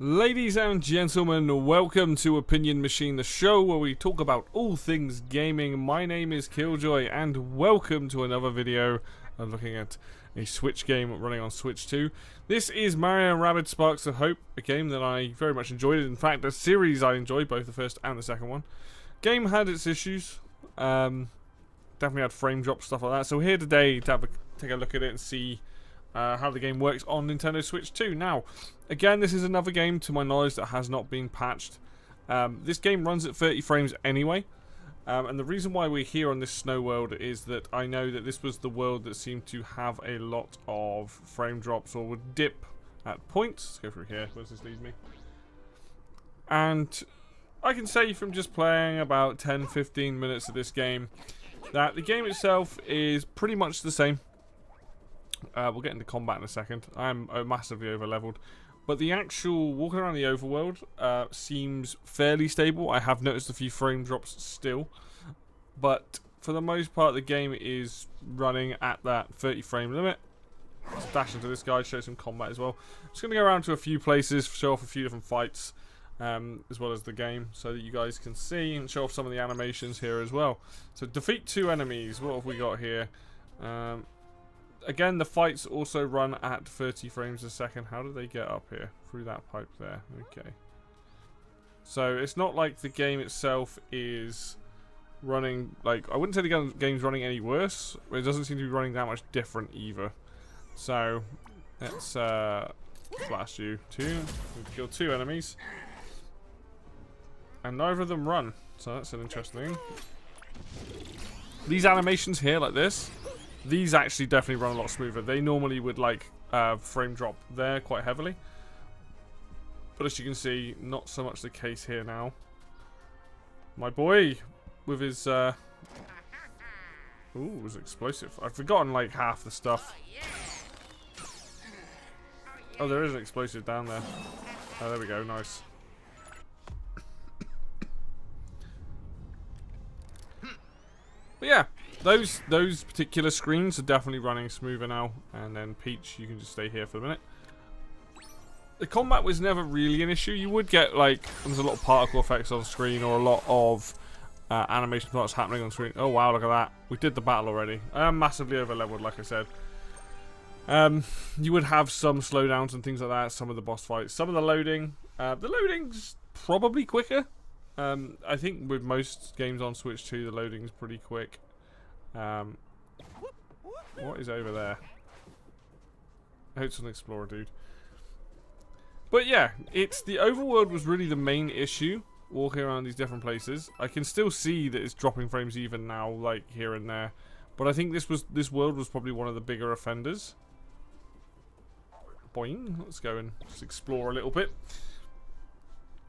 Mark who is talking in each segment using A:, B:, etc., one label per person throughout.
A: Ladies and gentlemen, welcome to Opinion Machine, the show where we talk about all things gaming. My name is Killjoy, and welcome to another video of looking at a Switch game running on Switch 2. This is Mario & Rabbids Sparks of Hope, a game that I very much enjoyed. In fact, a series I enjoyed, both the first and the second one. Game had its issues. Definitely had frame drop, stuff like that. So we're here today to take a look at it and see how the game works on Nintendo Switch 2. Now, again, this is another game, to my knowledge, that has not been patched. This game runs at 30 frames anyway. And the reason why we're here on this snow world is that I know that this was the world that seemed to have a lot of frame drops or would dip at points. Let's go through here. Where does this lead me? And I can say from just playing about 10-15 minutes of this game that the game itself is pretty much the same. We'll get into combat in a second. I'm massively over-leveled. But the actual walking around the overworld seems fairly stable. I have noticed a few frame drops still. But for the most part, the game is running at that 30 frame limit. Let's dash into this guy, show some combat as well. I'm just going to go around to a few places, show off a few different fights, as well as the game, so that you guys can see and show off some of the animations here as well. So defeat 2 enemies. What have we got here? Again, the fights also run at 30 frames a second. How do they get up here? Through that pipe there. Okay. So, it's not like the game itself is running, like, I wouldn't say the game's running any worse, but it doesn't seem to be running that much different either. So, let's blast you. We've killed 2 enemies. And neither of them run. So, that's an interesting thing. These animations here, like this, these actually definitely run a lot smoother. They normally would like frame drop there quite heavily. But as you can see, not so much the case here now. My boy with his ooh, it was explosive. I've forgotten like half the stuff. Oh, there is an explosive down there. Oh, there we go, nice. But yeah, those particular screens are definitely running smoother now. And then Peach, you can just stay here for a minute. The combat was never really an issue. You would get like, there's a lot of particle effects on screen or a lot of animation parts happening on screen. Oh wow, look at that. We did the battle already. I am massively over leveled, like I said. You would have some slowdowns and things like that. Some of the boss fights, some of the loading. The loading's probably quicker. I think with most games on Switch 2, the loading's pretty quick. What is over there? I hope it's an explorer, dude. But yeah, it's the overworld was really the main issue. Walking around these different places, I can still see that it's dropping frames even now, like here and there. But I think this world was probably one of the bigger offenders. Boing. Let's go and just explore a little bit.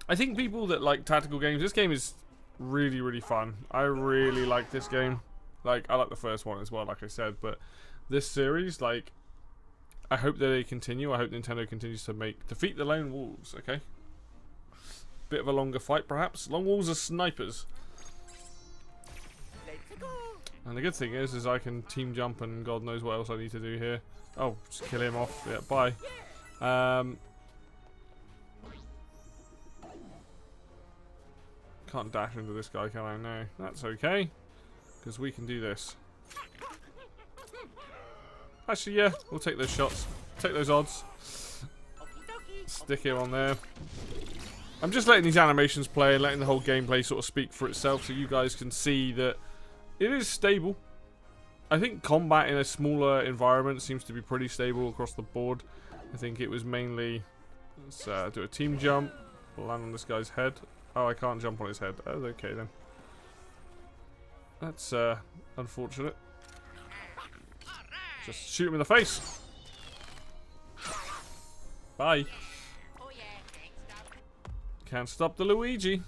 A: I think people that like tactical games, this game is really, really fun. I really like this game. Like, I like the first one as well, like I said. But this series, like, I hope that they continue. I hope Nintendo continues to defeat the lone wolves, okay? Bit of a longer fight, perhaps. Lone wolves are snipers. And the good thing is I can team jump and God knows what else I need to do here. Oh, just kill him off. Yeah, bye. Can't dash into this guy, can I? No, that's okay, because we can do this. Actually, yeah, we'll take those shots. Take those odds. Stick him on there. I'm just letting these animations play and letting the whole gameplay sort of speak for itself so you guys can see that it is stable. I think combat in a smaller environment seems to be pretty stable across the board. I think it was mainly... Let's do a team jump. Land on this guy's head. Oh, I can't jump on his head. Oh, okay then. That's unfortunate. Just shoot him in the face. Bye. Can't stop the Luigi.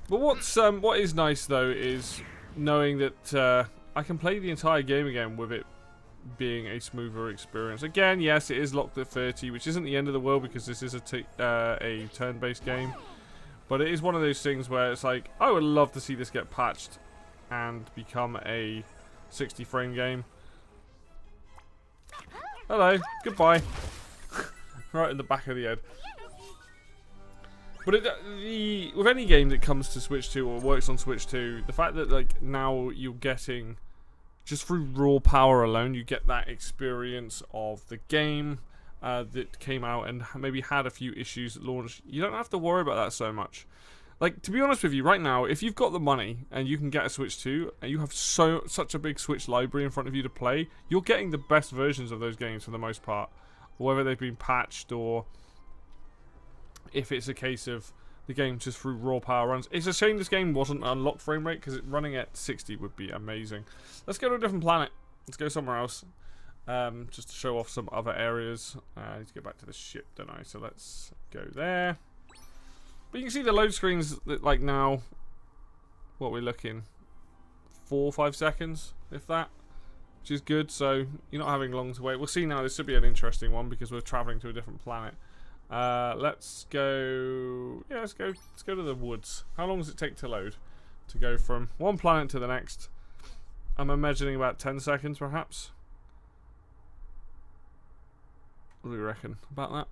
A: But what is nice though is knowing that I can play the entire game again with it being a smoother experience. Again, yes, it is locked at 30, which isn't the end of the world because this is a turn-based game. But it is one of those things where it's like, I would love to see this get patched and become a 60 frame game. Hello, goodbye. right in the back of the head. But with any game that comes to Switch 2 or works on Switch 2, the fact that like now you're getting, just through raw power alone, you get that experience of the game that came out and maybe had a few issues at launch. You don't have to worry about that so much. Like, to be honest with you, right now, if you've got the money and you can get a Switch 2 and you have such a big Switch library in front of you to play, you're getting the best versions of those games for the most part. Whether they've been patched or if it's a case of the game just through raw power runs. It's a shame this game wasn't unlocked frame rate, because running at 60 would be amazing. Let's go to a different planet. Let's go somewhere else. Just to show off some other areas. I need to get back to the ship, don't I? So let's go there. But you can see the load screens that, like, now, what we're looking, 4 or 5 seconds, if that, which is good. So you're not having long to wait. We'll see now. This should be an interesting one because we're traveling to a different planet. Let's go. Yeah, let's go to the woods. How long does it take to load? To go from one planet to the next? I'm imagining about 10 seconds, perhaps. What do we reckon about that?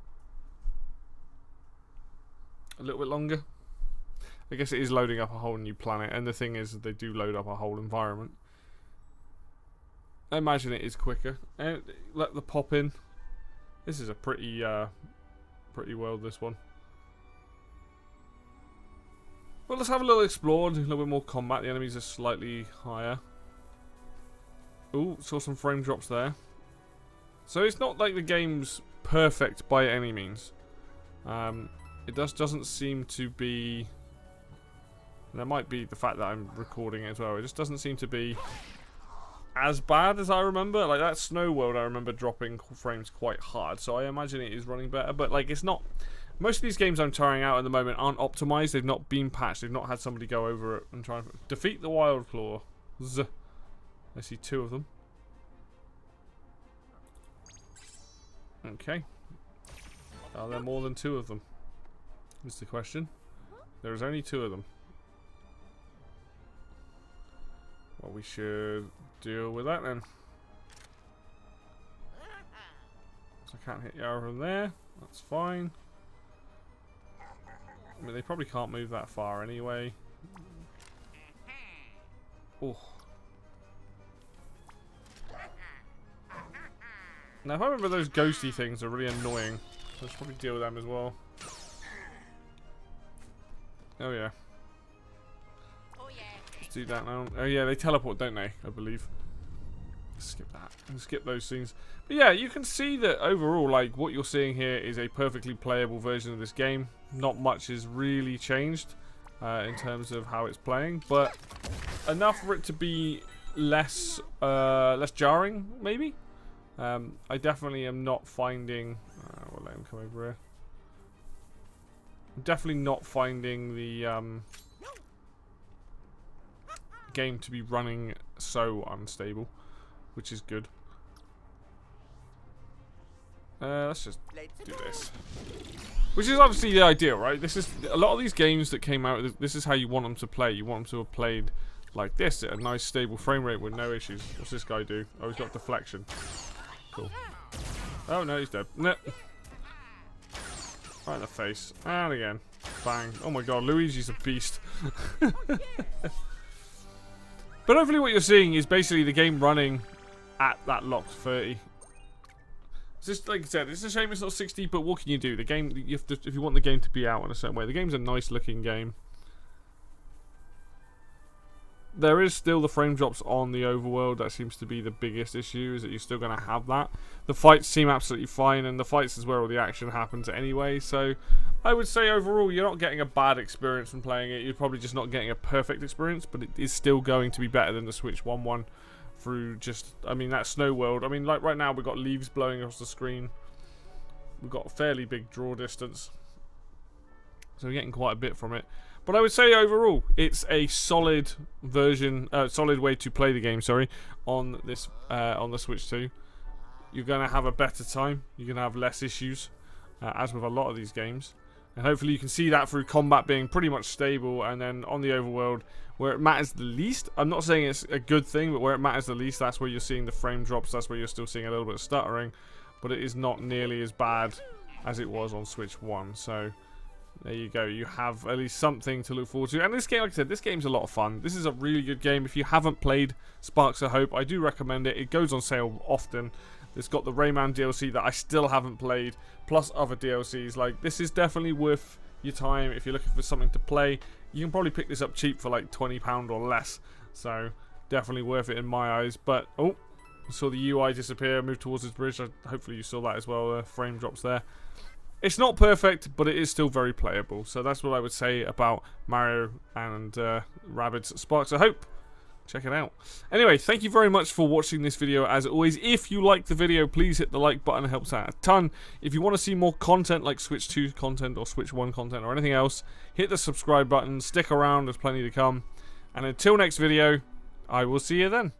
A: A little bit longer. I guess it is loading up a whole new planet, and the thing is that they do load up a whole environment. I imagine it is quicker. And let the pop in. This is a pretty world, this one. Well, let's have a little explore, do a little bit more combat. The enemies are slightly higher. Ooh, saw some frame drops there. So it's not like the game's perfect by any means. It doesn't seem to be... And that might be the fact that I'm recording it as well. It just doesn't seem to be as bad as I remember. Like that Snow World, I remember dropping frames quite hard. So I imagine it is running better. But like it's not... Most of these games I'm trying out at the moment aren't optimized. They've not been patched. They've not had somebody go over it and try and defeat the Wild Claw. I see 2 of them. Okay. Are there more than 2 of them? Is the question. There is only 2 of them. Well, we should deal with that then. So I can't hit the arrow from there. That's fine. I mean, they probably can't move that far anyway. Oh. Now, if I remember, those ghosty things are really annoying. So let's probably deal with them as well. Oh yeah. Let's do that now. Oh yeah, they teleport, don't they? I believe. Skip that. And skip those scenes. But yeah, you can see that overall, like, what you're seeing here is a perfectly playable version of this game. Not much has really changed in terms of how it's playing, but enough for it to be less jarring, maybe. I definitely am not finding... we'll let him come over here. I'm definitely not finding the game to be running so unstable, which is good. Let's just do this. Which is obviously the idea, right? This is a lot of these games that came out. This is how you want them to play. You want them to have played like this at a nice stable frame rate with no issues. What's this guy do? Oh, he's got deflection. Cool. Oh no, he's dead. No. Right in the face. And again. Bang. Oh my god, Luigi's a beast. But hopefully what you're seeing is basically the game running at that locked 30. It's just, like I said, it's a shame it's not 60, but what can you do? The game, you have to, if you want the game to be out in a certain way, the game's a nice looking game. There is still the frame drops on the Overworld. That seems to be the biggest issue, is that you're still going to have that. The fights seem absolutely fine, and the fights is where all the action happens anyway. So I would say overall you're not getting a bad experience from playing it. You're probably just not getting a perfect experience, but it is still going to be better than the Switch 1 through just, I mean, that Snow World. I mean, like right now we've got leaves blowing across the screen. We've got a fairly big draw distance. So we're getting quite a bit from it. But I would say overall, it's a solid version, solid way to play the game. Sorry, on this, on the Switch 2, you're going to have a better time. You're going to have less issues, as with a lot of these games, and hopefully you can see that through combat being pretty much stable. And then on the Overworld, where it matters the least, I'm not saying it's a good thing, but where it matters the least, that's where you're seeing the frame drops. That's where you're still seeing a little bit of stuttering, but it is not nearly as bad as it was on Switch 1. So there you go. You have at least something to look forward to. And this game, like I said, this game's a lot of fun. This is a really good game. If you haven't played Sparks of Hope, I do recommend it. It goes on sale often. It's got the Rayman DLC that I still haven't played, plus other DLCs. Like, this is definitely worth your time if you're looking for something to play. You can probably pick this up cheap for like £20 or less. So definitely worth it in my eyes. But oh, I saw the UI disappear, move towards this bridge. Hopefully you saw that as well. Frame drops there. It's not perfect, but it is still very playable. So that's what I would say about Mario and Rabbids Sparks of Hope. Check it out. Anyway, thank you very much for watching this video. As always, if you liked the video, please hit the like button. It helps out a ton. If you want to see more content like Switch 2 content or Switch 1 content or anything else, hit the subscribe button. Stick around, there's plenty to come. And until next video, I will see you then.